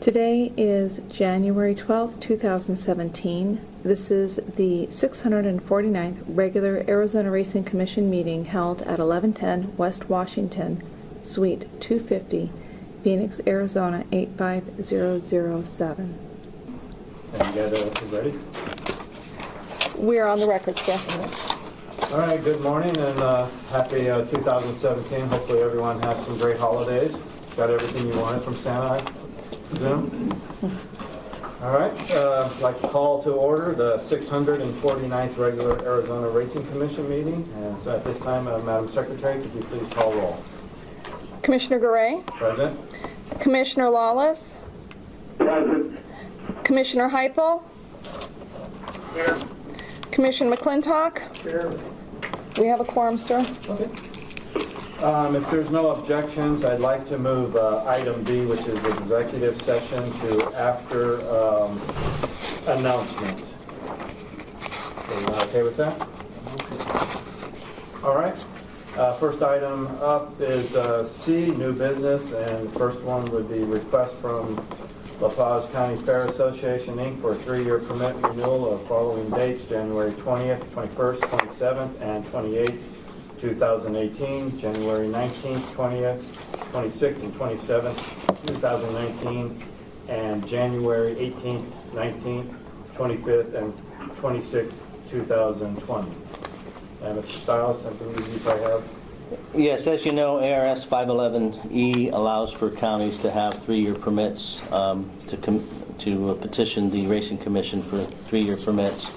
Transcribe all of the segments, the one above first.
Today is January 12th, 2017. This is the 649th regular Arizona Racing Commission meeting held at 1110 West Washington, Suite 250, Phoenix, Arizona 85007. And you guys are ready? We are on the record, sir. All right, good morning and happy 2017. Hopefully everyone had some great holidays. Got everything you wanted from Santa, I presume? All right, I'd like to call to order the 649th regular Arizona Racing Commission meeting. And so at this time, Madam Secretary, could you please call roll? Commissioner Garay? Present. Commissioner Lawless? Present. Commissioner Heupel? Here. Commissioner McClintock? Here. We have a quorum, sir. Okay. If there's no objections, I'd like to move item B, which is executive session, to after announcements. Are you okay with that? All right. First item up is C, new business, and the first one would be request from La Paz County Fair Association, Inc. for a 3-year permit renewal of following dates: January 20th, 21st, 27th, and 28th, 2018, January 19th, 20th, 26th, and 27th, 2019, and January 18th, 19th, 25th, and 26th, 2020. And Mr. Stiles, I believe you probably have. Yes, as you know, ARS 511E allows for counties to have 3-year permits to petition the Racing Commission for 3-year permits.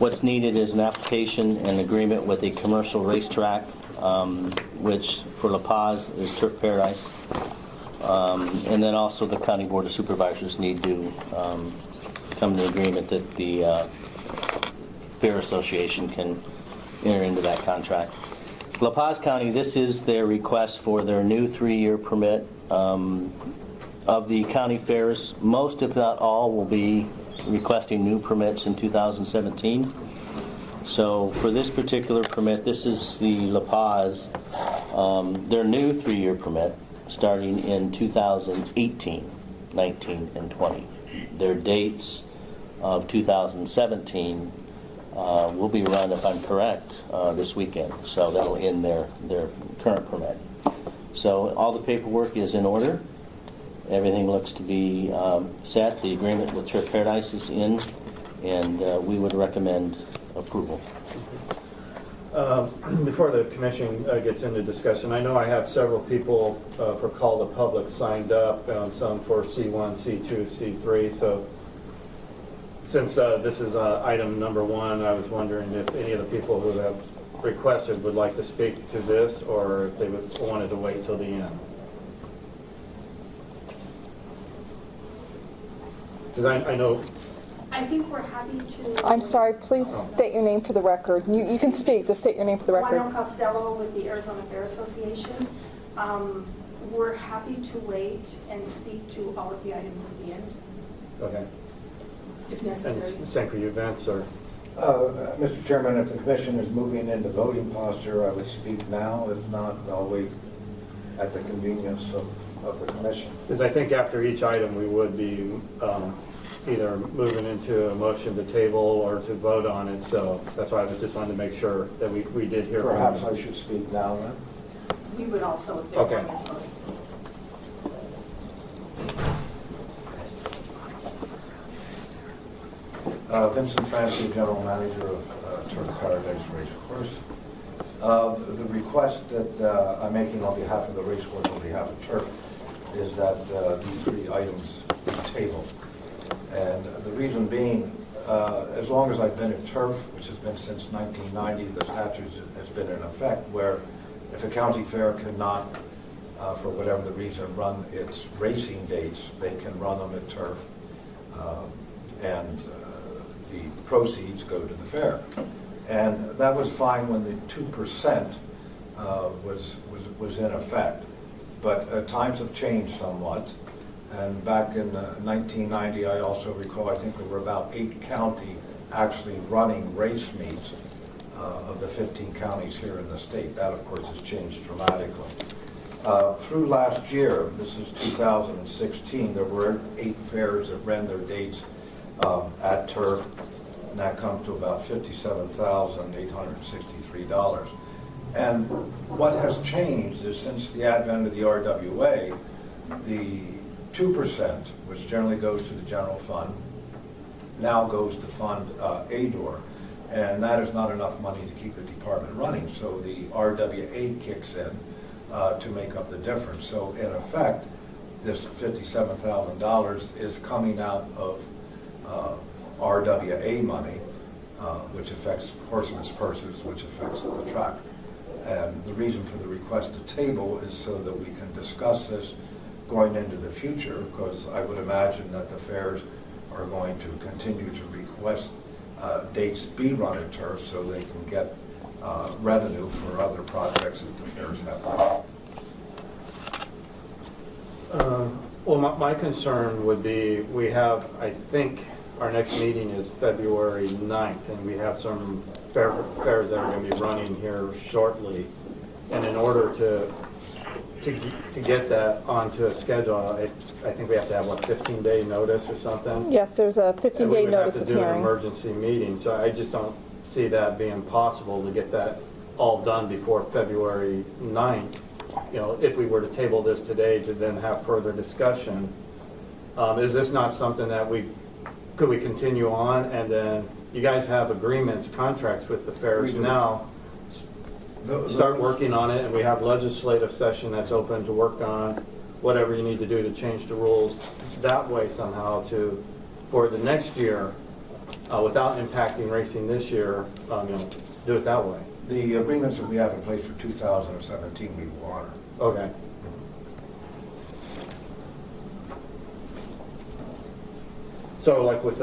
What's needed is an application and agreement with a commercial racetrack, which for La Paz is Turf Paradise. And then also the County Board of Supervisors need to come to an agreement that the Fair Association can enter into that contract. La Paz County, this is their request for their new 3-year permit. Of the county fairs, most if not all will be requesting new permits in 2017. So for this particular permit, this is the La Paz, their new 3-year permit starting in 2018, 19, and 20. Their dates of 2017 will be run, if I'm correct, this weekend. So that'll end their current permit. So all the paperwork is in order. Everything looks to be set. The agreement with Turf Paradise is in, and we would recommend approval. Before the commission gets into discussion, I know I have several people for call to public signed up, some for C1, C2, C3. So since this is item number 1, I was wondering if any of the people who have requested would like to speak to this, or if they wanted to wait till the end. Because I know. I think we're happy to. I'm sorry, please state your name for the record. You can speak, just state your name for the record. Juan Costello with the Arizona Fair Association. We're happy to wait and speak to all of the items at the end, Okay. if necessary. And same for you, Vince, or? Mr. Chairman, if the commission is moving into voting posture, I would speak now. If not, I'll wait at the convenience of the commission. Because I think after each item, we would be either moving into a motion to table or to vote on it. So that's why I just wanted to make sure that we did hear from you. Perhaps I should speak now then. We would also, if they're Okay. going to vote. Vincent Francie, General Manager of Turf Paradise Racecourse. The request that I'm making on behalf of the racecourse, on behalf of Turf, is that these 3 items be tabled. And the reason being, as long as I've been at Turf, which has been since 1990, the statute has been in effect where if a county fair cannot, for whatever the reason, run its racing dates, they can run them at Turf. And the proceeds go to the fair. And that was fine when the 2% was in effect. But times have changed somewhat. And back in 1990, I also recall, I think there were about 8 counties actually running race meets of the 15 counties here in the state. That, of course, has changed dramatically. Through last year, this is 2016, there were 8 fairs that ran their dates at Turf, and that comes to about $57,863. And what has changed is since the advent of the RWA, the 2%, which generally goes to the general fund, now goes to fund ADOR. And that is not enough money to keep the department running. So the RWA kicks in to make up the difference. So in effect, this $57,000 is coming out of RWA money, which affects Horsemen's Purses, which affects the track. And the reason for the request to table is so that we can discuss this going into the future, because I would imagine that the fairs are going to continue to request dates be run at Turf so they can get revenue for other projects that the fairs have. Well, my concern would be, we have, I think, our next meeting is February 9th, and we have some fairs that are going to be running here shortly. And in order to get that onto a schedule, I think we have to have, 15-day notice or something? Yes, there's a 15-day notice of And we would have to do an hearing. emergency meeting, so I just don't see that being possible to get that all done before February 9th. If we were to table this today to then have further discussion, is this not something that could we continue on, and then you guys have agreements, contracts with the fairs We do. now, start working on it, and we have legislative session that's open to work on whatever you need to do to change the rules that way somehow for the next year, without impacting racing this year, do it that way. The agreements that we have in place for 2017, we will honor. Okay. So like with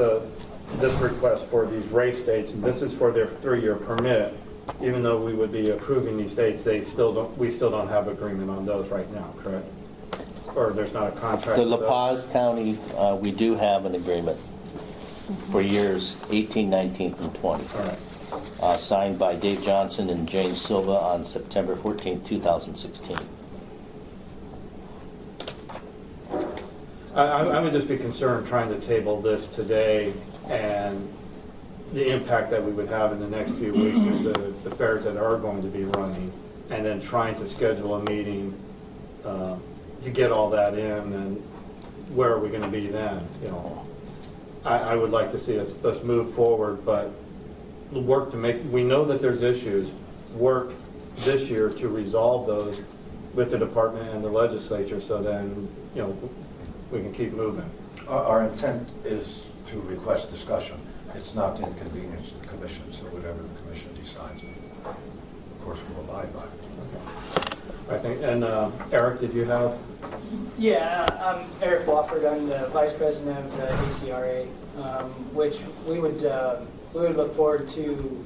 this request for these race dates, and this is for their 3-year permit, even though we would be approving these dates, we still don't have agreement on those right now, correct? Or there's not a contract? The for La those? Paz County, we do have an agreement for years 18, 19, and 20. All right. Signed by Dave Johnson and James Silva on September 14, 2016. I would just be concerned trying to table this today and the impact that we would have in the next few weeks with the fairs that are going to be running, and then trying to schedule a meeting to get all that in, and where are we going to be then? I would like to see us move forward, but work to we know that there's issues, work this year to resolve those with the department and the legislature, so then, we can keep moving. Our intent is to request discussion. It's not to inconvenience the commission, so whatever the commission decides, of course, we'll abide by. I think, and Eric, did you have? Yeah, I'm Eric Wofford. I'm the Vice President of the ACRA, which we would look forward to.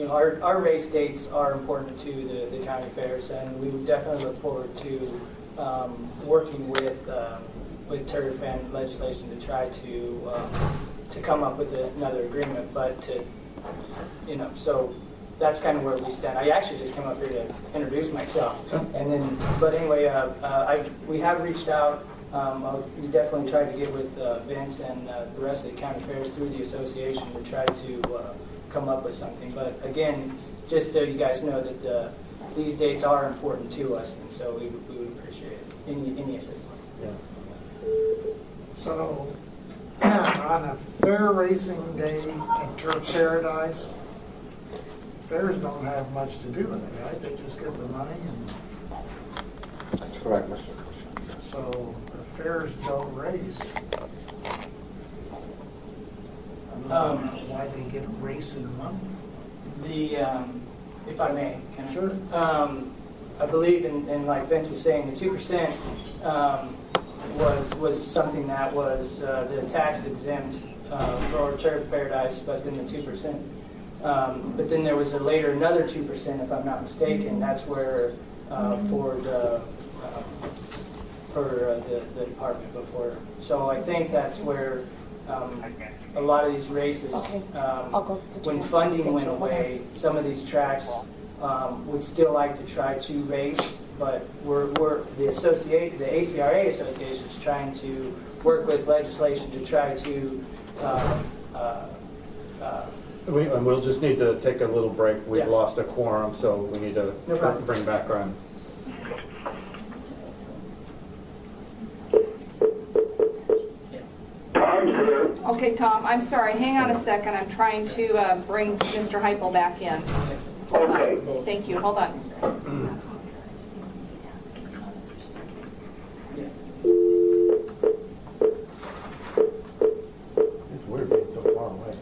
Our race dates are important to the county fairs, and we would definitely look forward to working with TURF and legislation to try to come up with another agreement. But so that's kind of where we stand. I actually just came up here to introduce myself, and then. But anyway, we have reached out. We definitely tried to get with Vince and the rest of the county fairs through the association to try to come up with something. But again, just so you guys know that these dates are important to us, and so we would appreciate any assistance. Yeah. So, on a fair racing day in Turf Paradise, fairs don't have much to do with it, right? They just get the money, and That's correct, Mr. Commissioner. so the fairs don't race. I don't know why they get racing money. If I may, can I? Sure. I believe, and like Vince was saying, the 2% was something that was the tax exempt for Turf Paradise, but then the 2%. But then there was another 2%, if I'm not mistaken. That's where for the department before. So I think that's where a lot of these races, when funding went away, some of these tracks would still like to try to race, but the ACRA Association is trying to work with legislation to try to And we'll just need to take a little break. We've Yeah. lost a quorum, so we need to No problem. bring back on. Tom's here. Okay, Tom, I'm sorry, hang on a second, I'm trying to bring Mr. Heupel back in. Hold on. Okay. Thank you, hold on. It's weird being so far away.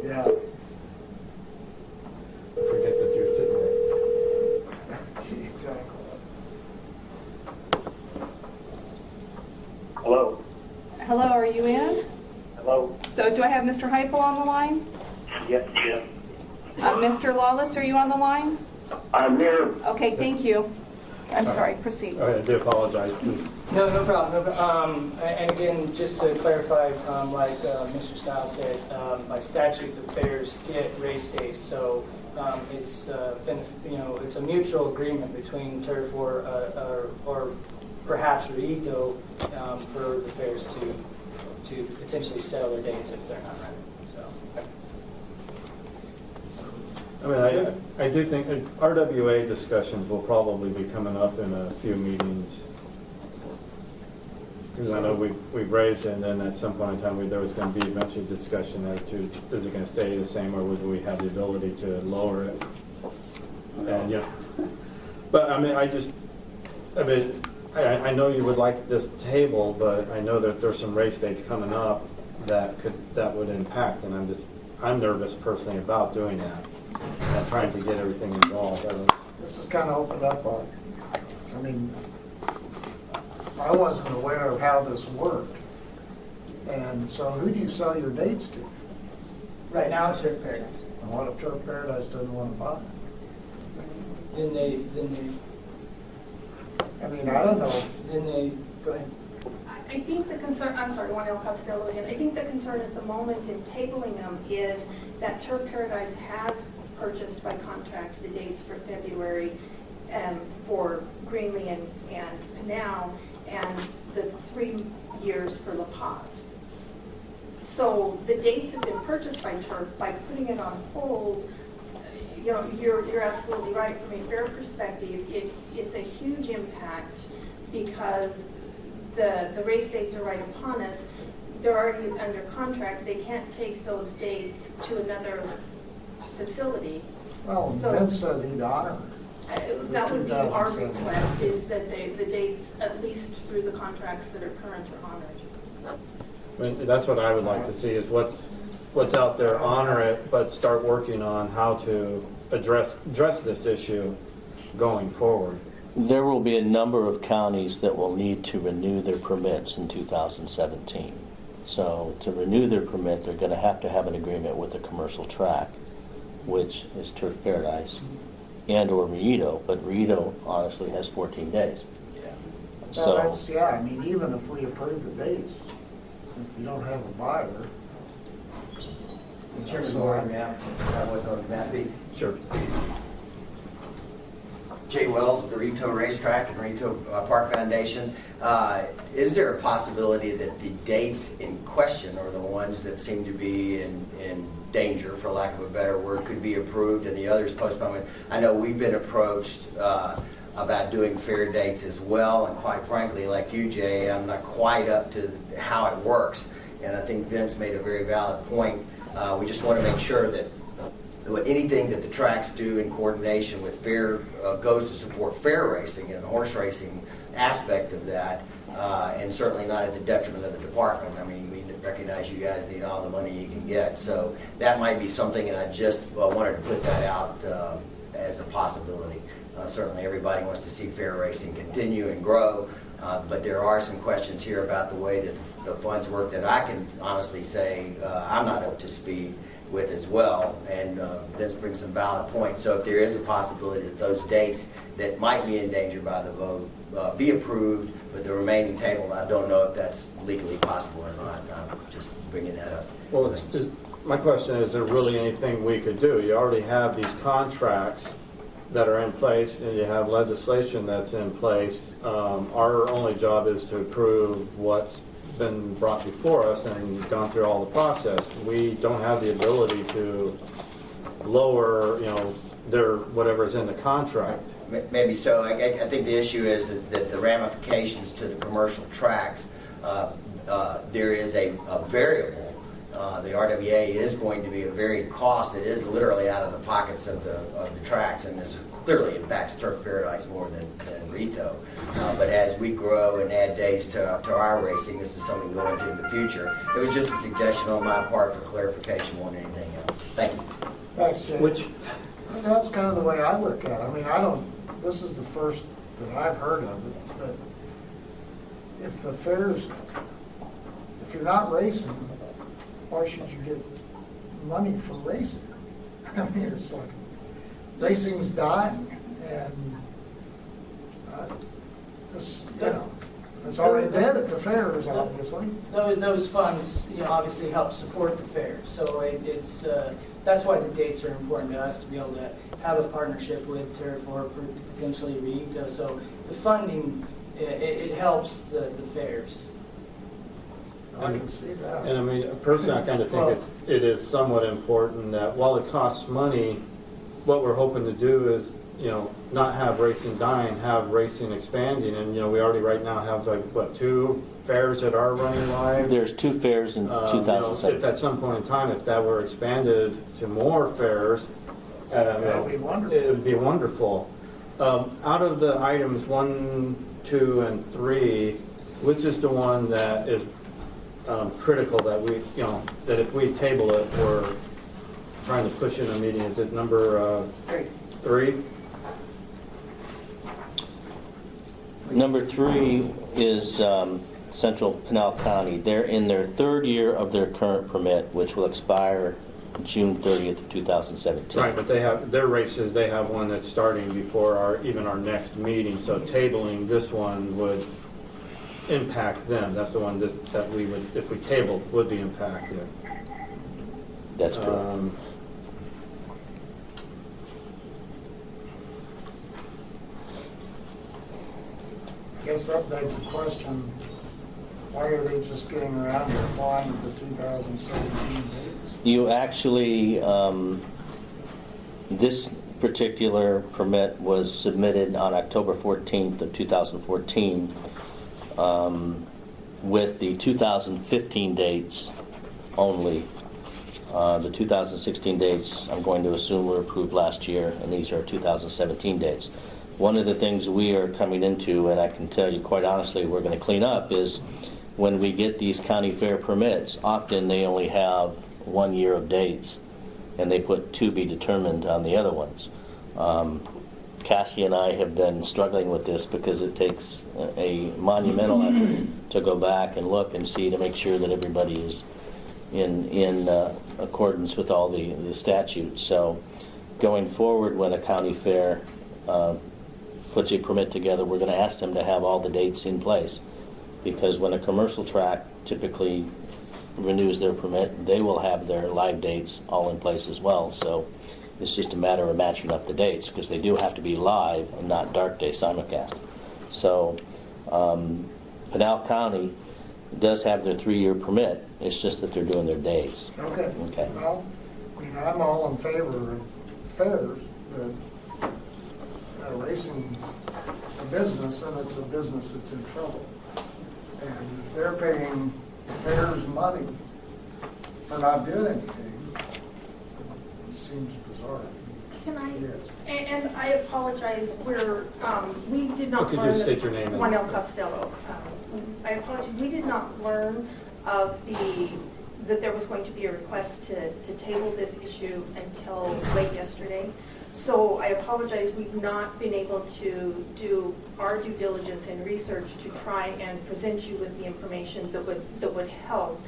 Yeah. I forget that you're sitting there. Exactly. Hello. Hello, are you in? Hello. So do I have Mr. Heupel on the line? Yes, yes. Mr. Lawless, are you on the line? I'm here. Okay, thank you. I'm sorry, proceed. I do apologize. Please. No problem. And again, just to clarify, like Mr. Stiles said, by statute, the fairs get race days. So it's been, it's a mutual agreement between Turf or perhaps Rito for the fairs to potentially sell their dates if they're not ready. So. I mean, I do think RWA discussions will probably be coming up in a few meetings. Because I know we've raised it, and then at some point in time, there was going to be eventually discussion as to, is it going to stay the same, or would we have the ability to lower it? And, yeah. But, I mean, I know you would like this table, but I know that there's some race dates coming up that would impact, and I'm nervous personally about doing that and trying to get everything involved. This has kind of opened up I wasn't aware of how this worked. And so who do you sell your dates to? Right now, it's Turf Paradise. And what if Turf Paradise doesn't want to buy? Then they I don't know. go ahead. I think the concern, I'm sorry, Juan El Costello again. I think the concern at the moment in tabling them is that Turf Paradise has purchased by contract the dates for February for Greenlee and Pinal, and the 3 years for La Paz. So the dates have been purchased by Turf. By putting it on hold, you're absolutely right. From a fair perspective, it's a huge impact because the race dates are right upon us. They're already under contract. They can't take those dates to another facility. Well, So- Vince said he'd honor. That would be our 2007. request, is that the dates, at least through the contracts that are current, are honored. I mean, that's what I would like to see, is what's out there, honor it, but start working on how to address this issue going forward. There will be a number of counties that will need to renew their permits in 2017. So to renew their permit, they're going to have an agreement with the commercial track, which is Turf Paradise and or Rito, but Rito honestly has 14 days. Well, that's, even if we approve the dates, if you don't have a buyer. Chairman Moore, that was on Mastby. Sure. Jay Wells with the Rito Racetrack and Rito Park Foundation. Is there a possibility that the dates in question, or the ones that seem to be in danger, for lack of a better word, could be approved and the others postponed? I know we've been approached about doing fair dates as well, and quite frankly, like you, Jay, I'm not quite up to how it works. And I think Vince made a very valid point. We just want to make sure that anything that the tracks do in coordination with fair goes to support fair racing and the horse racing aspect of that, and certainly not at the detriment of the department. I mean, we recognize you guys need all the money you can get, so that might be something, and I just wanted to put that out as a possibility. Certainly everybody wants to see fair racing continue and grow, but there are some questions here about the way that the funds work that I can honestly say I'm not up to speed with as well, and Vince brings some valid points. So if there is a possibility that those dates that might be in danger by the vote be approved, but the remaining table, I don't know if that's legally possible or not. I'm just bringing that up. Well, my question is there really anything we could do? You already have these contracts that are in place, and you have legislation that's in place. Our only job is to approve what's been brought before us and gone through all the process. We don't have the ability to lower, their, whatever's in the contract. Maybe so. I think the issue is that the ramifications to the commercial tracks, there is a variable. The RWA is going to be a very cost that is literally out of the pockets of the tracks, and this clearly impacts Turf Paradise more than Rito. But as we grow and add days to our racing, this is something going to in the future. It was just a suggestion on my part for clarification more than anything else. Thank you. Thanks, Jay. Which, That's kind of the way I look at it. I mean, this is the first that I've heard of it, but if the fairs, if you're not racing, why should you get money for racing? I mean, it's like, racing's dying, and this, it's already dead at the fairs, obviously. Those funds, obviously help support the fair. So it's that's why the dates are important to us, to be able to have a partnership with Turf or potentially Rito. So the funding, it helps the fairs. I can see that. and I mean, personally, I kind of think it is somewhat important that while it costs money, what we're hoping to do is, not have racing dying, have racing expanding. And, we already right now have 2 fairs that are running live. There's 2 fairs in If 2007. at some point in time, if that were expanded to more fairs, That'd be wonderful. it would be wonderful. Out of the items 1, 2, and 3, which is the one that is critical that we, that if we table it, we're trying to push in a meeting? Is it number 3? Number 3 is Central Pinal County. They're in their 3rd year of their current permit, which will expire June 30th, 2017. Right, but they have their races. They have one that's starting before even our next meeting. So tabling this one would impact them. That's the one that we would, if we tabled, would be impacted. That's correct. I guess that begs the question, why are they just getting around to applying for 2017 dates? You actually, this particular permit was submitted on October 14th of 2014 with the 2015 dates only. The 2016 dates, I'm going to assume, were approved last year, and these are 2017 dates. One of the things we are coming into, and I can tell you quite honestly, we're going to clean up, is when we get these county fair permits, often they only have 1 year of dates, and they put to be determined on the other ones. Cassie and I have been struggling with this because it takes a monumental effort to go back and look and see to make sure that everybody is in accordance with all the statutes. So going forward, when a county fair puts a permit together, we're going to ask them to have all the dates in place, because when a commercial track typically renews their permit, they will have their live dates all in place as well. So it's just a matter of matching up the dates, because they do have to be live and not dark day simulcast. So Pinal County does have their 3-year permit. It's just that they're doing their days. Okay. Okay. Well, I'm all in favor of fairs, but racing's a business, and it's a business that's in trouble. And if they're paying the fairs money for not doing anything, it seems bizarre. Can I? Yes. And I apologize, we did not Could you learn. state your name and- Juan El Costello. I apologize, we did not learn of that there was going to be a request to table this issue until late yesterday. So I apologize, we've not been able to do our due diligence and research to try and present you with the information that would help.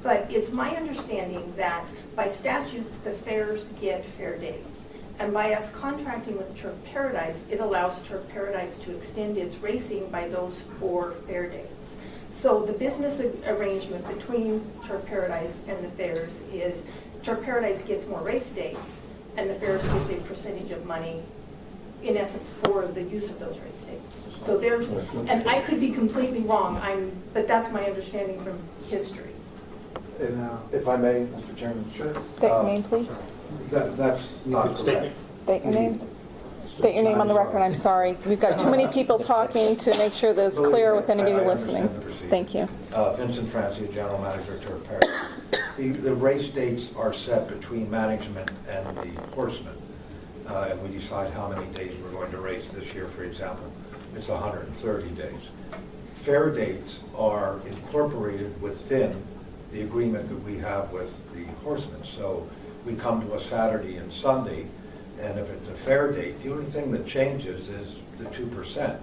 But it's my understanding that by statutes, the fairs get fair dates. And by us contracting with Turf Paradise, it allows Turf Paradise to extend its racing by those 4 fair dates. So the business arrangement between Turf Paradise and the fairs is Turf Paradise gets more race dates, and the fairs gets a percentage of money in essence, for the use of those race dates. So there's, and I could be completely wrong, but that's my understanding from history. If I may, Mr. Chairman. Sure. State your name, please. That's not correct. State your name. State your name on the record, I'm sorry. We've got too many people talking to make sure that it's clear with anybody I listening. understand the procedure. Thank you. Vincent Francia, General Manager, Turf Paradise. The race dates are set between management and the horsemen, and we decide how many days we're going to race this year, for example. It's 130 days. Fair dates are incorporated within the agreement that we have with the horsemen. So we come to a Saturday and Sunday, and if it's a fair date, the only thing that changes is the 2%.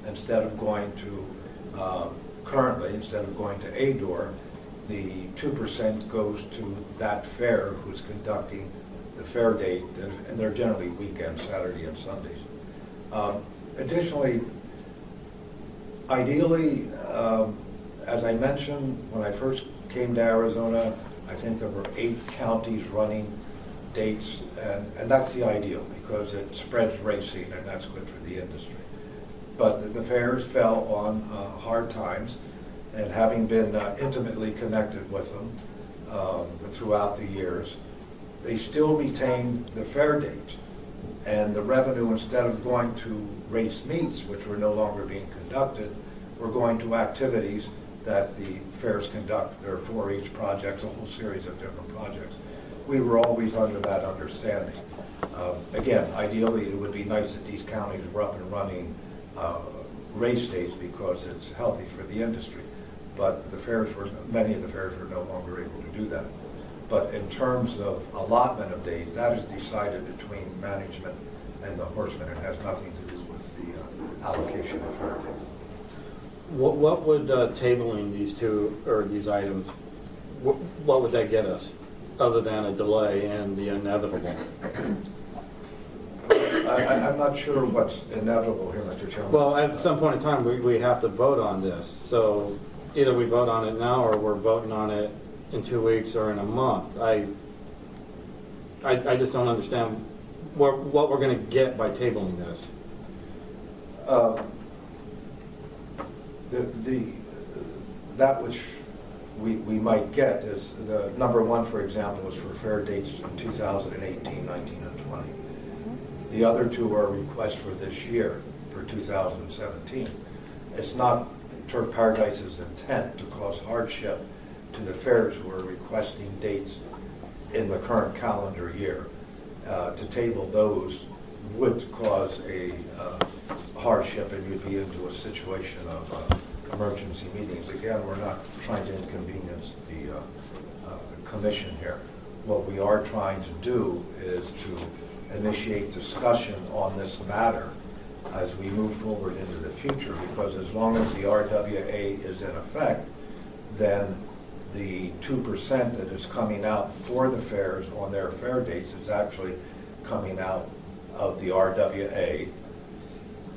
Instead of going to, currently, instead of going to ADOR, the 2% goes to that fair who's conducting the fair date, and they're generally weekends, Saturday and Sundays. Additionally, ideally, as I mentioned, when I first came to Arizona, I think there were 8 counties running dates, and that's the ideal because it spreads racing and that's good for the industry. But the fairs fell on hard times, and having been intimately connected with them throughout the years, they still retain the fair dates. And the revenue, instead of going to race meets, which were no longer being conducted, were going to activities that the fairs conduct. There are 4-H projects, a whole series of different projects. We were always under that understanding. Again, ideally, it would be nice that these counties were up and running race days because it's healthy for the industry. But the fairs were, many of the fairs were no longer able to do that. But in terms of allotment of days, that is decided between management and the horsemen. It has nothing to do with the allocation of fair days. What would tabling these two, or these items, what would that get us, other than a delay and the inevitable? I'm not sure what's inevitable here, Mr. Chairman. Well, at some point in time, we have to vote on this. So either we vote on it now, or we're voting on it in 2 weeks or in a month. I just don't understand what we're going to get by tabling this. That which we might get is the number one, for example, is for fair dates in 2018, 19, and 20. The other two are requests for this year, for 2017. It's not Turf Paradise's intent to cause hardship to the fairs who are requesting dates in the current calendar year. To table those would cause a hardship, and you'd be into a situation of emergency meetings. Again, we're not trying to inconvenience the commission here. What we are trying to do is to initiate discussion on this matter as we move forward into the future, because as long as the RWA is in effect, then the 2% that is coming out for the fairs on their fair dates is actually coming out of the RWA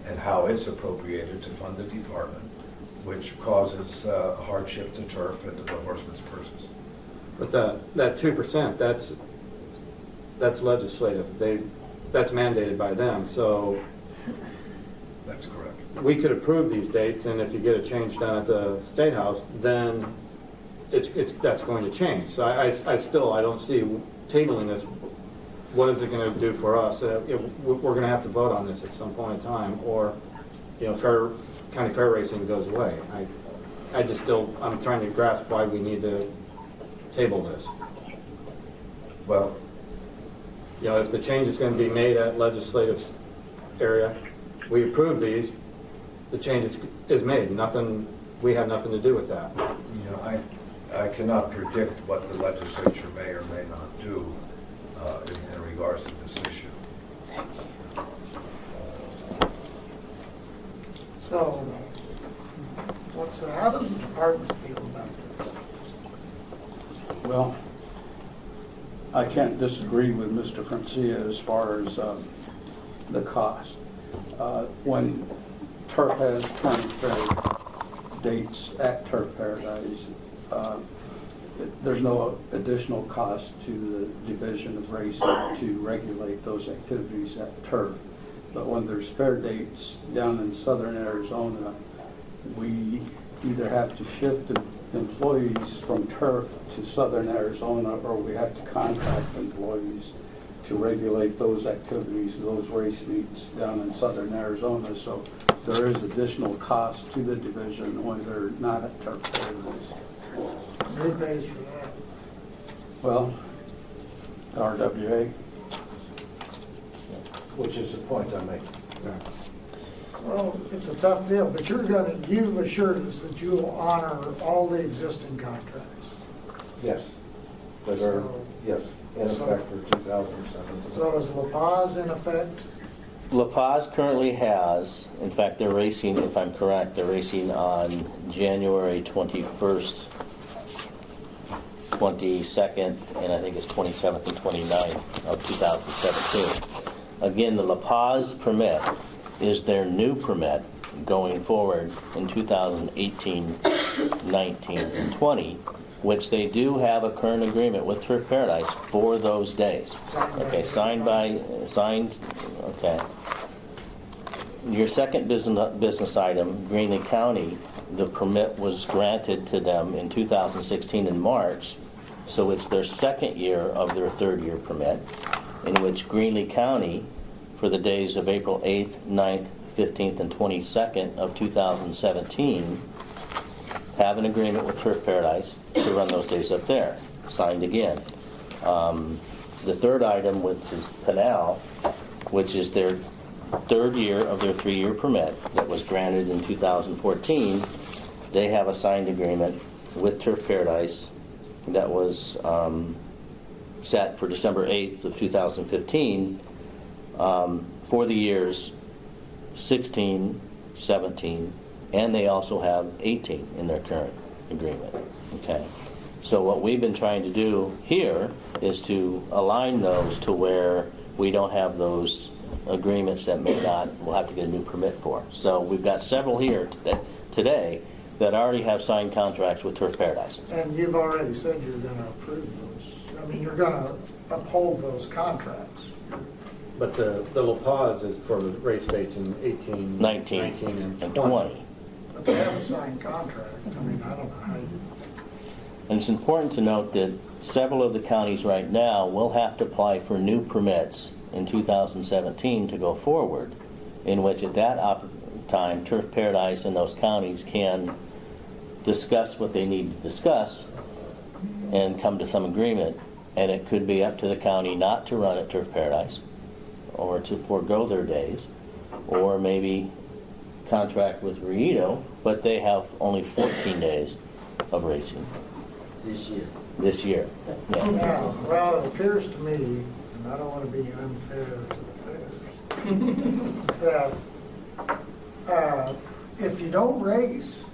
and how it's appropriated to fund the department, which causes hardship to turf and to the horsemen's purses. But that 2%, that's legislative. That's mandated by them. So That's correct. we could approve these dates, and if you get a change done at the State House, then that's going to change. So I still don't see tabling this. What is it going to do for us? We're going to have to vote on this at some point in time, or county fair racing goes away. I'm trying to grasp why we need to table this. Well, If the change is going to be made at legislative area, we approve these, the change is made. We have nothing to do with that. I cannot predict what the legislature may or may not do in regards to this issue. So, how does the department feel about this? Well, I can't disagree with Mr. Francia as far as the cost. When Turf has county fair dates at Turf Paradise, there's no additional cost to the Division of Racing to regulate those activities at Turf. but when there's fair dates down in southern Arizona, we either have to shift employees from turf to southern Arizona, or we have to contract employees to regulate those activities, those race meets down in southern Arizona. So there is additional cost to the division when they're not at turf fair. Who pays for that? Well, RWA. Which is the point I'm making. Well, it's a tough deal, but you've assured us that you will honor all the existing contracts. Yes. That are, So- yes, in effect for 2017. So is La Paz in effect? La Paz currently has, in fact, they're racing, if I'm correct, they're racing on January 21st, 22nd, and I think it's 27th and 29th of 2017. Again, the La Paz permit is their new permit going forward in 2018, 19, and 20, which they do have a current agreement with Turf Paradise for those days. Okay, signed, okay. Your second business item, Greenlee County, the permit was granted to them in 2016 in March, so it's their second year of their third year permit, in which Greenlee County, for the days of April 8th, 9th, 15th, and 22nd of 2017, have an agreement with Turf Paradise to run those days up there, signed again. The third item, which is Pinal, which is their third year of their 3-year permit that was granted in 2014, they have a signed agreement with Turf Paradise that was set for December 8th of 2015 for the years 16, 17, and they also have 18 in their current agreement. Okay. So what we've been trying to do here is to align those to where we don't have those agreements that may not, we'll have to get a new permit for. So we've got several here today that already have signed contracts with Turf Paradise. And you've already said you're going to approve those. I mean, you're going to uphold those contracts. But the La Paz is for the race dates in 18, 19 and 20. But they have a signed contract. I mean, I don't know how you... And it's important to note that several of the counties right now will have to apply for new permits in 2017 to go forward, in which at that time, Turf Paradise and those counties can discuss what they need to discuss and come to some agreement. And it could be up to the county not to run at Turf Paradise, or to forego their days, or maybe contract with Rito, but they have only 14 days of racing this year. Yeah. Now, well, it appears to me, and I don't want to be unfair to the fairs, that if you don't race,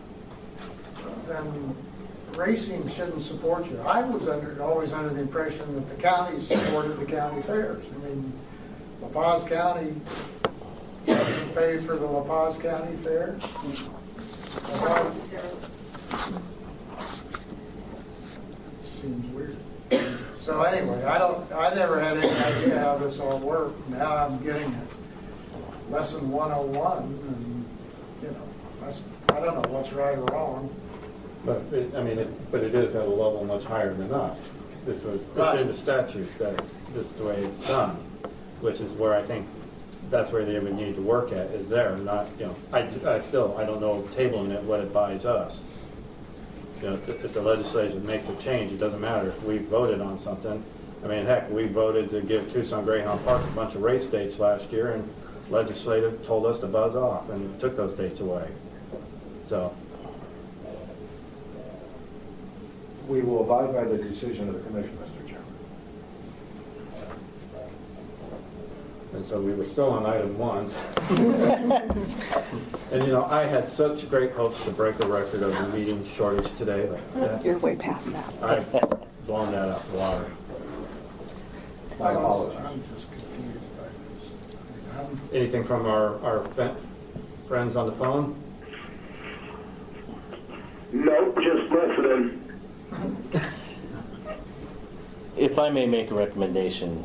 then racing shouldn't support you. I was always under the impression that the counties supported the county fairs. I mean, La Paz County doesn't pay for the La Paz County Fair. Not necessarily. Seems weird. So anyway, I never had any idea how this all worked. Now I'm getting lesson 101, and you know, I don't know what's right or wrong. But it is at a level much higher than us. It's in the statutes that this is the way it's done, which is where I think that's where they would need to work at, is there, not, you know, I don't know tabling it, what it buys us. You know, if the legislation makes a change, it doesn't matter if we voted on something. I mean, heck, we voted to give Tucson Greyhound Park a bunch of race dates last year, and legislative told us to buzz off and took those dates away. So, We will abide by the decision of the commission, Mr. Chairman. and so we were still on item 1. And you know, I had such great hopes to break the record of the meeting shortage today, but You're way past that. I've blown that out of the water. My apologies. I'm just confused by this. I mean, Anything from our friends on the phone? Nope, just listening. If I may make a recommendation,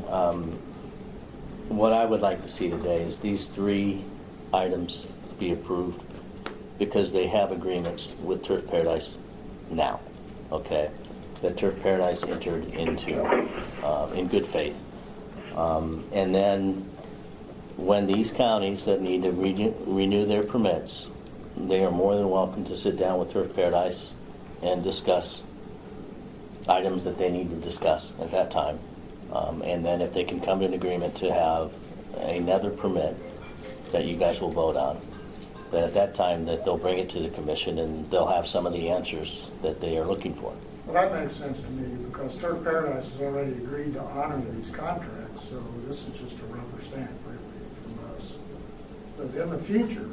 what I would like to see today is these 3 items be approved because they have agreements with Turf Paradise now, okay? That Turf Paradise entered into in good faith. And then when these counties that need to renew their permits, they are more than welcome to sit down with Turf Paradise and discuss items that they need to discuss at that time. And then if they can come to an agreement to have another permit that you guys will vote on, that at that time that they'll bring it to the commission and they'll have some of the answers that they are looking for. Well, that makes sense to me, because Turf Paradise has already agreed to honor these contracts, so this is just a rubber stamp, really, from us. But in the future,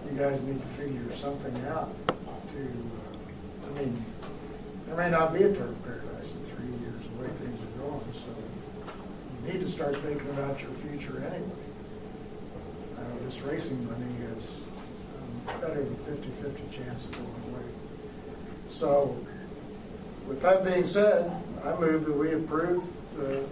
you guys need to figure something out to, I mean, there may not be a Turf Paradise in 3 years, the way things are going, so you need to start thinking about your future anyway. This racing money is better than 50-50 chance of going away. So, with that being said, I move that we approve do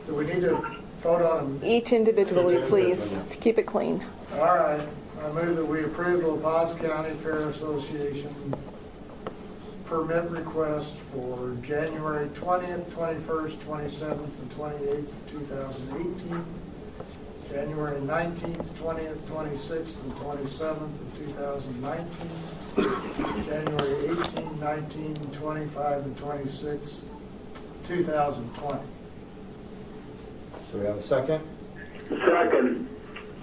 we need to vote on them? Each individually, please, to keep it clean. All right, I move that we approve the La Paz County Fair Association permit request for January 20th, 21st, 27th, and 28th of 2018, January 19th, 20th, 26th, and 27th of 2019, January 18, 19, 25, and 26, 2020. Do we have a second? Second.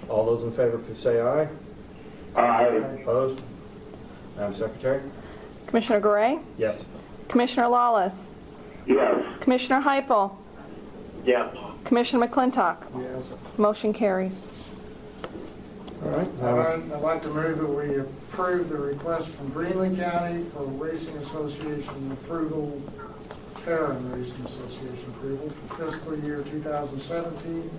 All those in favor, please say aye. Aye. Opposed? Madam Secretary? Commissioner Gray? Yes. Commissioner Lawless? Yes. Commissioner Heupel? Yes. Commissioner McClintock? Yes. Motion carries. All right. All right, I'd like to move that we approve the request from Greenlee County for Racing Association approval, Fair and Racing Association approval for fiscal year 2017,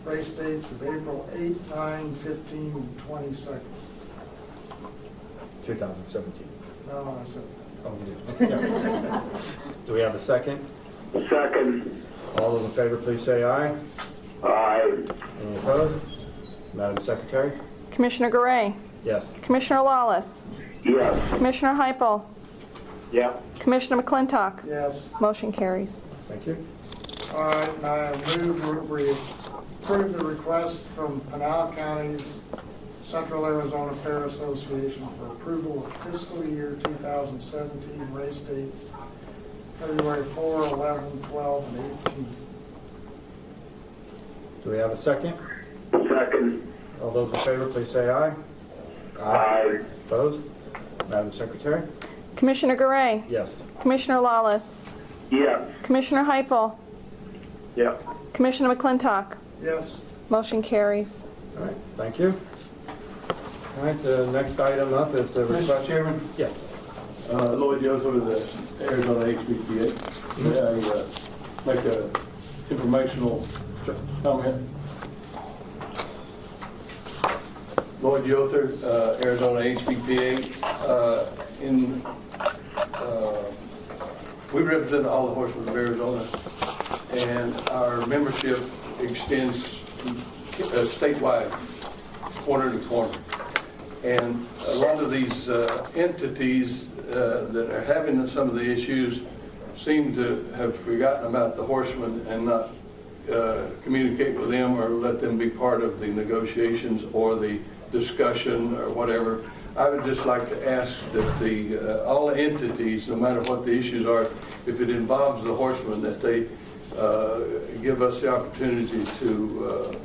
race dates of April 8, 9, 15, and 22nd. 2017. No, I said Oh, you did. Yeah. Do we have a second? Second. All those in favor, please say aye. Aye. Any opposed? Madam Secretary? Commissioner Gray? Yes. Commissioner Lawless? Yes. Commissioner Heupel? Yeah. Commissioner McClintock? yes. Motion carries. Thank you. All right, and I move we approve the request from Pinal County's Central Arizona Fair Association for approval of fiscal year 2017 race dates, February 4, 11, 12, and 18. Do we have a second? Second. All those in favor, please say aye. Aye. Opposed? Madam Secretary? Commissioner Gray? Yes. Commissioner Lawless? Yes. Commissioner Heupel? Yeah. Commissioner McClintock? Yes. Motion carries. All right, thank you. All right, the next item up is the request. Mr. Chairman, Yes. Lloyd Yoder with the Arizona HBPA. May I make a informational comment? Lloyd Yoder, Arizona HBPA. We represent all the horsemen of Arizona, and our membership extends statewide, corner to corner. And a lot of these entities that are having some of the issues seem to have forgotten about the horsemen and not communicate with them or let them be part of the negotiations or the discussion or whatever. I would just like to ask that all the entities, no matter what the issues are, if it involves the horsemen, that they give us the opportunity to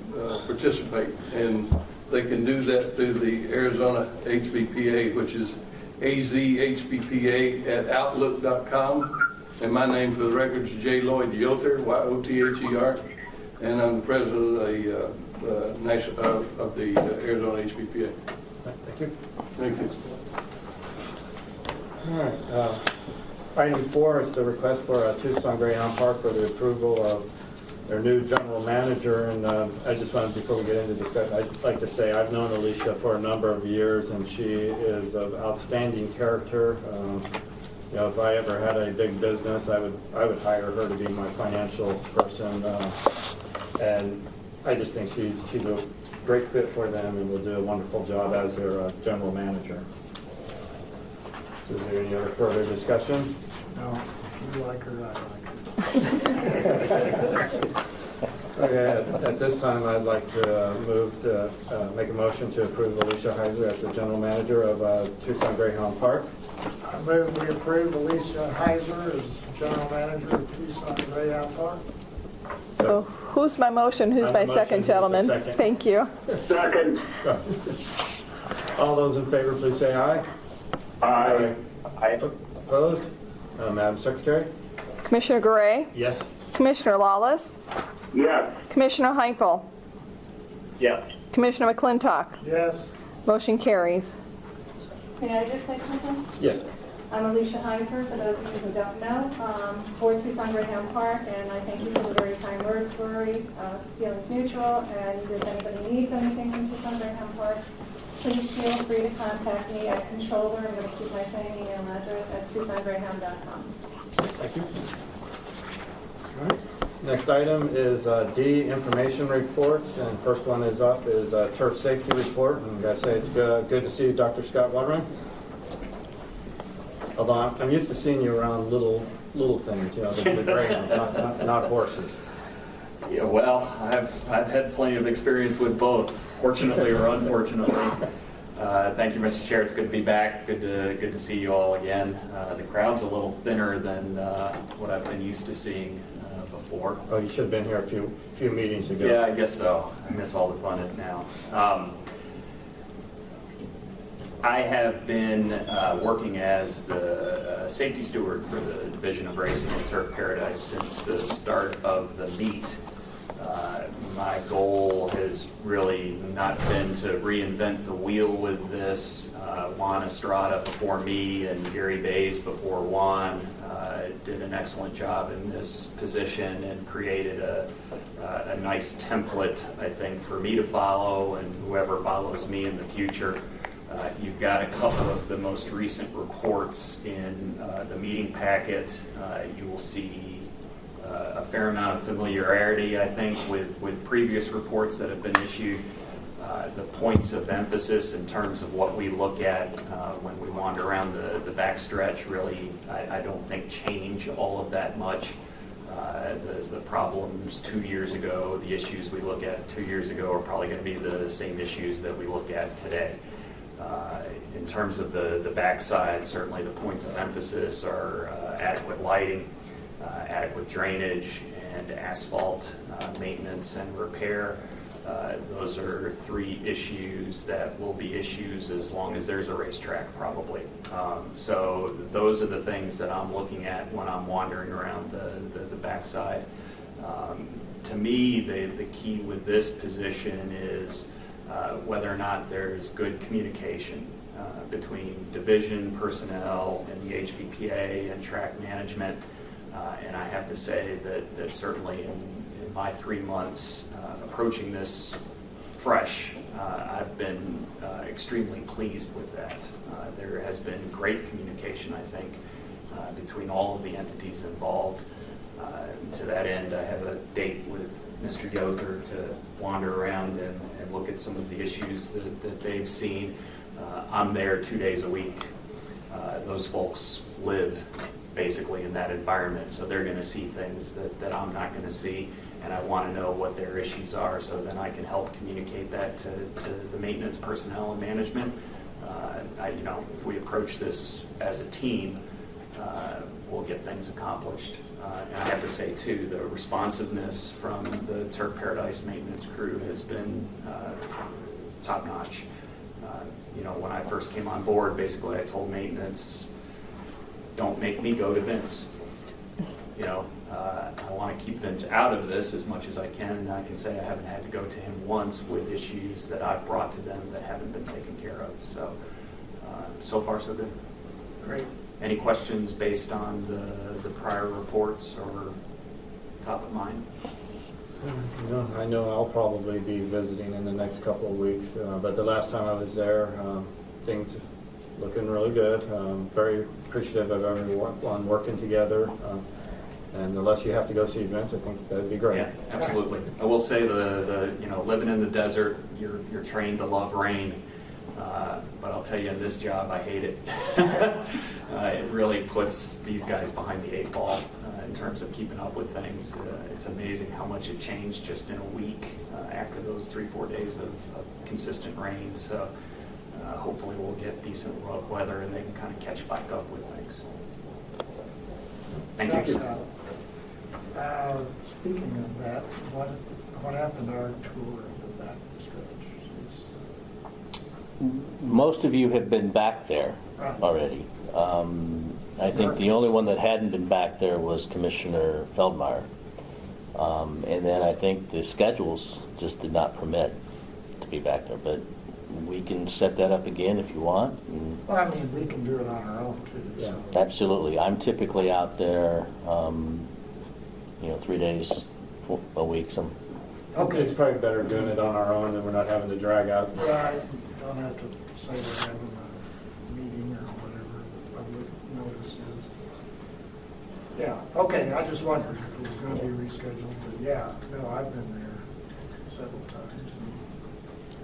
participate. And they can do that through the Arizona HBPA, which is azhbpa@outlook.com. And my name for the record is J. Lloyd Yother, Y-O-T-H-E-R, and I'm the president of the Arizona HBPA. Thank you. Thank you. All right. Item 4 is the request for Tucson Greyhound Park for the approval of their new general manager. And I just wanted, before we get into discussion, I'd like to say I've known Alicia for a number of years, and she is of outstanding character. You know, if I ever had a big business, I would hire her to be my financial person. And I just think she's a great fit for them and will do a wonderful job as their general manager. So is there any other further discussion? No, you like her, I like her. Okay, at this time, I'd like to make a motion to approve Alicia Heiser as the general manager of Tucson Greyhound Park. I move we approve Alicia Heiser as general manager of Tucson Greyhound Park. So who's my motion? Who's I'm my the second, motion, who's the gentlemen? second? Thank you. Second. All those in favor, please say aye. Aye. Aye. Opposed? Madam Secretary? Commissioner Gray, Yes. Commissioner Lawless, Yes. Commissioner Heupel, Yes. Commissioner McClintock. Yes, Motion carries. May I just say something? Yes. I'm Alicia Heiser, for those of you who don't know, for Tucson Greyhound Park, and I thank you for the very kind words, Rory. Feelings mutual, and if anybody needs anything from Tucson Greyhound Park, please feel free to contact me at controller. I'm going to keep my same email address at tucsongreyhound.com. Thank you. All right. Next item is D, information reports, and first one is up is turf safety report, and I gotta say it's good to see you, Dr. Scott Waterman. Although I'm used to seeing you around little things, the greyhounds, not horses. Yeah, well, I've had plenty of experience with both, fortunately or unfortunately. Thank you, Mr. Chair. It's good to be back. Good to see you all again. The crowd's a little thinner than what I've been used to seeing before. Oh, you should have been here a few meetings ago. Yeah, I guess so. I miss all the fun now. I have been working as the safety steward for the Division of Racing and Turf Paradise since the start of the meet. My goal has really not been to reinvent the wheel with this. Juan Estrada before me and Gary Bays before Juan did an excellent job in this position and created a nice template, I think, for me to follow and whoever follows me in the future. You've got a couple of the most recent reports in the meeting packet. You will see a fair amount of familiarity, I think, with previous reports that have been issued. The points of emphasis in terms of what we look at when we wander around the backstretch really, I don't think, change all of that much. The problems 2 years ago, the issues we look at 2 years ago are probably going to be the same issues that we look at today. In terms of the backside, certainly the points of emphasis are adequate lighting, adequate drainage, and asphalt maintenance and repair. Those are three issues that will be issues as long as there's a racetrack, probably. So those are the things that I'm looking at when I'm wandering around the backside. To me, the key with this position is whether or not there's good communication between division personnel and the HPPA and track management. And I have to say that certainly in my 3 months approaching this fresh, I've been extremely pleased with that. There has been great communication, I think, between all of the entities involved. To that end, I have a date with Mr. Yother to wander around and look at some of the issues that they've seen. I'm there 2 days a week. Those folks live basically in that environment, so they're going to see things that I'm not going to see, and I want to know what their issues are so then I can help communicate that to the maintenance personnel and management. If we approach this as a team, we'll get things accomplished. And I have to say, too, the responsiveness from the Turf Paradise maintenance crew has been top-notch. When I first came on board, basically I told maintenance, don't make me go to Vince. I want to keep Vince out of this as much as I can, and I can say I haven't had to go to him once with issues that I've brought to them that haven't been taken care of. So far so good. great. Any questions based on the prior reports or top of mind? I know I'll probably be visiting in the next couple of weeks, but the last time I was there, things looking really good. Very appreciative of everyone working together. And unless you have to go see events, I think that'd be great. Yeah, absolutely. I will say living in the desert, you're trained to love rain. But I'll tell you, in this job, I hate it. It really puts these guys behind the 8 ball in terms of keeping up with things. It's amazing how much it changed just in a week after those 3-4 days of consistent rain. So hopefully we'll get decent weather and they can kind of catch back up with things. Thank you. Speaking of that, what happened to our tour of the Baptist Church? Most of you have been back there Right. already. I think the only one that hadn't been back there was Commissioner Feldmeyer. And then I think the schedules just did not permit to be back there. But we can set that up again if you want. Well, I mean, we can do it on our own too, so. Absolutely. I'm typically out there, 3 days a week. Okay. It's probably better doing it on our own, and we're not having to drag out. Right, don't have to say we're having a meeting or whatever the public notice is. Yeah, okay, I just wondered if it was gonna be rescheduled, but yeah, no, I've been there several times and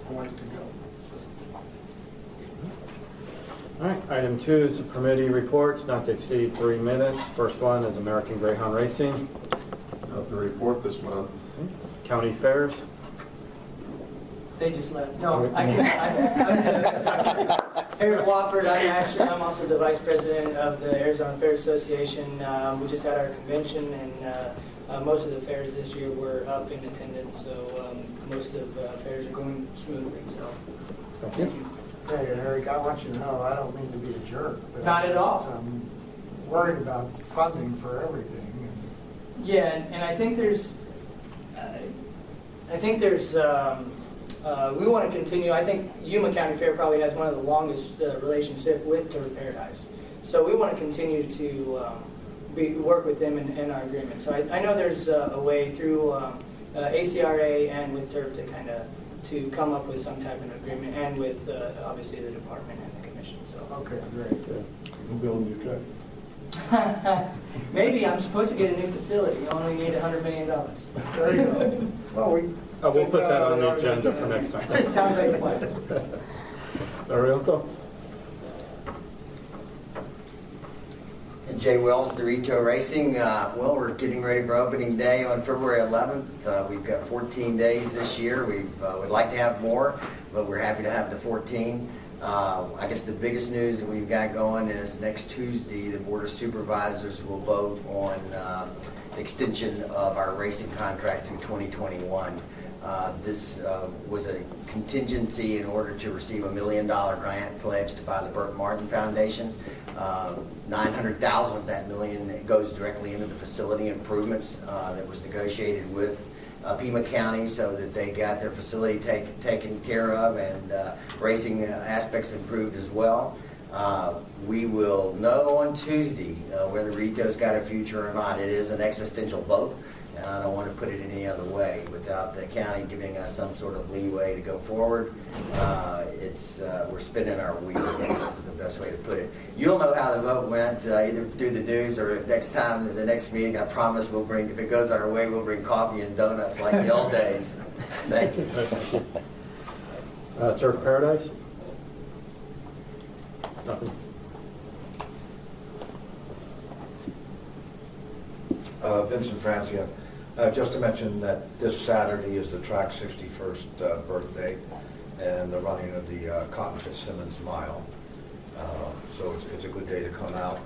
I like to go, so. All right, item 2 is the committee reports, not to exceed 3 minutes. First one is American Greyhound Racing. Nothing to report this month. County Fairs. They just left. No, I'm Eric Wofford. I'm also the vice president of the Arizona Fair Association. We just had our convention, and most of the fairs this year were up in attendance. So most of the fairs are going smoothly. So Thank you. Hey, and Eric, I want you to know, I don't mean to be a jerk, but Not at all. I'm worried about funding for everything. yeah, and I think there's, we want to continue. I think Yuma County Fair probably has one of the longest relationship with Turf Paradise. So we want to continue to work with them in our agreement. So I know there's a way through ACRA and with Turf to come up with some type of agreement, and with obviously the department and the commission. So Okay, great. You can build a new track. maybe I'm supposed to get a new facility. You only need $100 million. There you go. Well, We'll put that on the agenda for next time. It sounds like a plan. Arielto? And Jay Wells with Dorito Racing. We're getting ready for opening day on February 11th. We've got 14 days this year. We would like to have more, but we're happy to have the 14. I guess the biggest news that we've got going is next Tuesday, the Board of Supervisors will vote on the extension of our racing contract through 2021. This was a contingency in order to receive a $1 million grant pledged by the Burt Martin Foundation. $900,000 of that million goes directly into the facility improvements that was negotiated with Pima County so that they got their facility taken care of and racing aspects improved as well. We will know on Tuesday whether Rito's got a future or not. It is an existential vote, and I don't want to put it any other way. Without the county giving us some sort of leeway to go forward, we're spinning our wheels, I guess is the best way to put it. You'll know how the vote went either through the news or if next time, the next meeting, I promise we'll bring, if it goes our way, we'll bring coffee and donuts like the old days. Thank you. Turf Paradise? Nothing. Vincent Francia. Just to mention that this Saturday is the track's 61st birthday and the running of the Cotton Fitzsimmons Mile. So it's a good day to come out.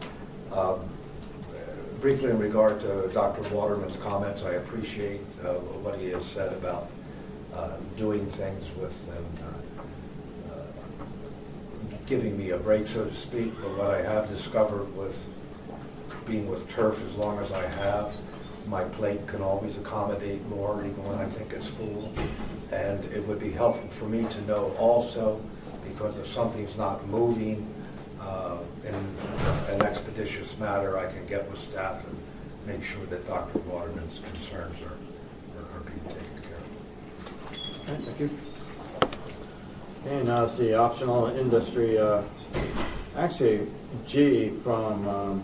Briefly in regard to Dr. Waterman's comments, I appreciate what he has said about doing things with and giving me a break, so to speak. But what I have discovered with being with Turf as long as I have, my plate can always accommodate more even when I think it's full. And it would be helpful for me to know also, because if something's not moving in an expeditious manner, I can get with staff and make sure that Dr. Waterman's concerns are being taken care of. Okay, thank you. Okay, now it's the optional industry, actually G from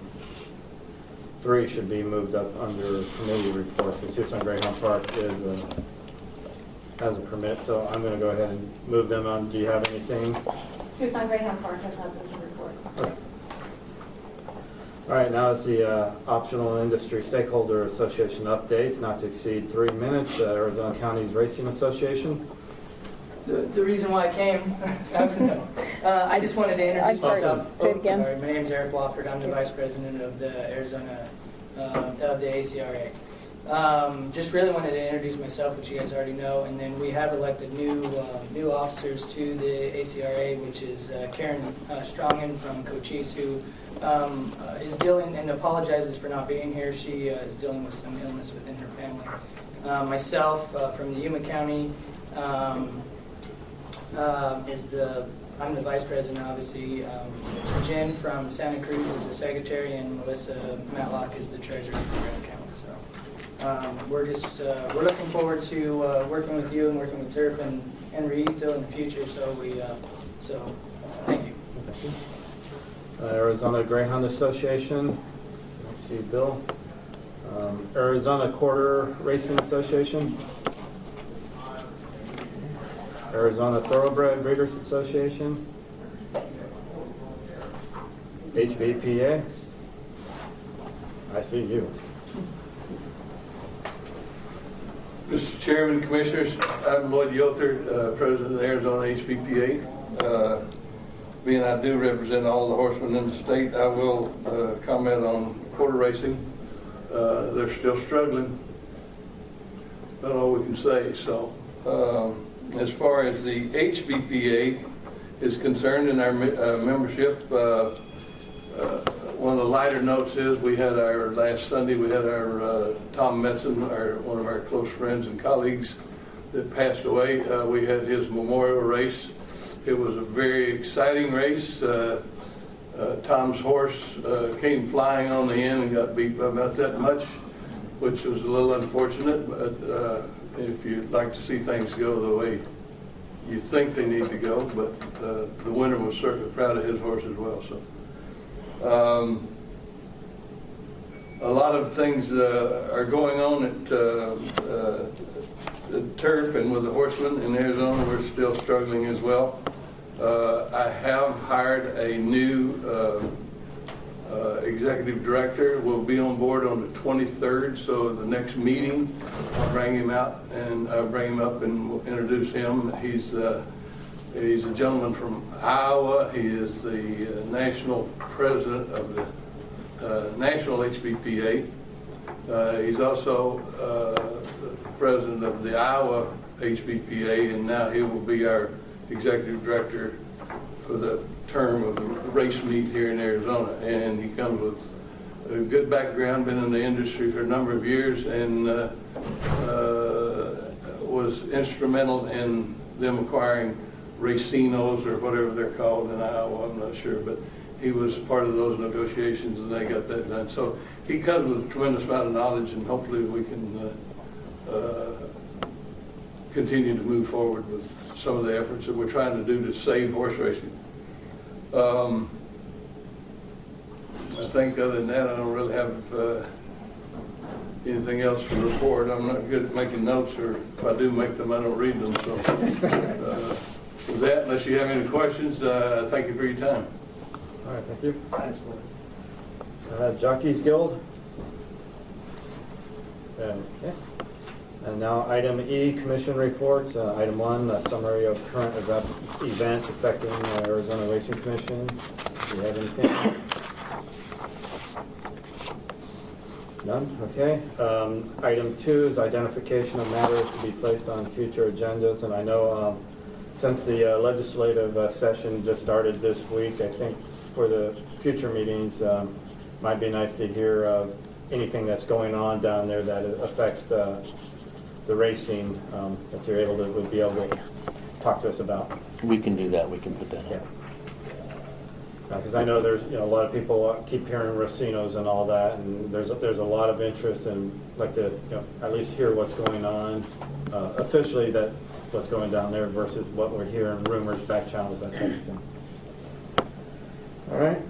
3 should be moved up under committee reports, because Tucson Greyhound Park has a permit, so I'm going to go ahead and move them on. Do you have anything? Tucson Greyhound Park has nothing to report. Okay. All right, now is the optional industry stakeholder association updates, not to exceed 3 minutes. Arizona Counties Racing Association. The reason why I came, I just wanted to introduce I'm sorry, myself. say it again. Sorry, my name's Eric Wofford. I'm the vice president of the Arizona, of the ACRA. Just really wanted to introduce myself, which you guys already know, and then we have elected new officers to the ACRA, which is Karen Strongen from Cochise, who is dealing and apologizes for not being here. She is dealing with some illness within her family. Myself from the Yuma County. I'm the vice president, obviously. Jen from Santa Cruz is the secretary, and Melissa Matlock is the treasurer for Grand County. So we're looking forward to working with you and working with Turf and Rito in the future. So thank you. Arizona Greyhound Association. Let's see, Bill. Arizona Quarter Racing Association. Arizona Thoroughbred Breeders Association. HBPA. I see you. Mr. Chairman, Commissioners, I'm Lloyd Yother, President of the Arizona HBPA. Being I do represent all the horsemen in the state, I will comment on quarter racing. They're still struggling. That's all we can say. So, as far as the HBPA is concerned in our membership, one of the lighter notes is we had our last Sunday, we had our Tom Metzen, one of our close friends and colleagues that passed away. We had his memorial race. It was a very exciting race. Tom's horse came flying on the end and got beat by about that much, which was a little unfortunate, but if you'd like to see things go the way you think they need to go, but the winner was certainly proud of his horse as well. So a lot of things are going on at Turf and with the horsemen in Arizona. We're still struggling as well. I have hired a new executive director. Will be on board on the 23rd, so the next meeting I'll bring him out and bring him up and we'll introduce him. He's a gentleman from Iowa. He is the national president of the National HBPA. He's also president of the Iowa HBPA, and now he will be our executive director for the term of the race meet here in Arizona. And he comes with a good background, been in the industry for a number of years, and was instrumental in them acquiring racinos or whatever they're called in Iowa, I'm not sure, but he was part of those negotiations and they got that done. So he comes with a tremendous amount of knowledge, and hopefully we can continue to move forward with some of the efforts that we're trying to do to save horse racing. I think other than that, I don't really have anything else to report. I'm not good at making notes, or if I do make them, I don't read them. So with that, unless you have any questions, thank you for your time. All right, thank you. Excellent. Jockeys Guild. Okay. And now item E, commission reports. Item 1, a summary of current events affecting Arizona Racing Commission. Do you have anything? None? Okay. Item 2 is identification of matters to be placed on future agendas. And I know since the legislative session just started this week, I think for the future meetings, might be nice to hear of anything that's going on down there that affects the racing, that you're able to would be able to talk to us about. We can do that. We can put that Yeah. on. Because I know there's a lot of people keep hearing racinos and all that, and there's a lot of interest and like to at least hear what's going on officially, that what's going down there versus what we're hearing, rumors, back channels, that type of thing. All right,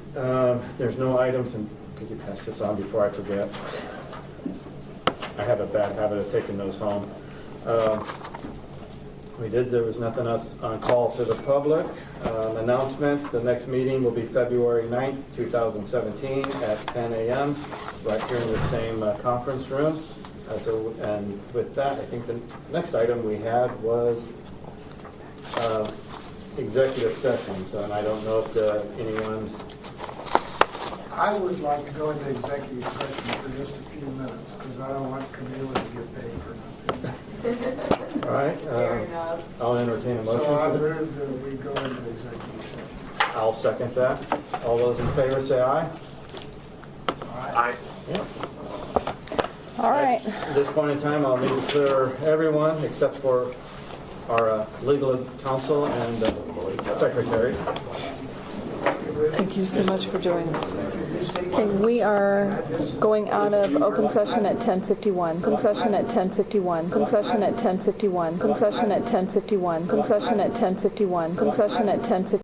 there's no items in Could you pass this on before I forget? I have a bad habit of taking those home. There was nothing else on call to the public. Announcements, the next meeting will be February 9th, 2017 at 10 a.m. right here in the same conference room. And with that, I think the next item we had was executive sessions, and I don't know if anyone... I would like to go into executive session for just a few minutes, because I don't want Camila to get paid for nothing. All right, I'll entertain a motion So I for that. move that we go into executive session. I'll second that. All those in favor say aye. Aye. Yeah. All right. At this point in time, I'll need to clear everyone except for our legal counsel and secretary. Thank you so much for doing this. Okay, we are going out of open session at 10:51. Open session at 10:51. Open session at 10:51. Open session at 10:51. Open session at 10:51. Open session at 10:51.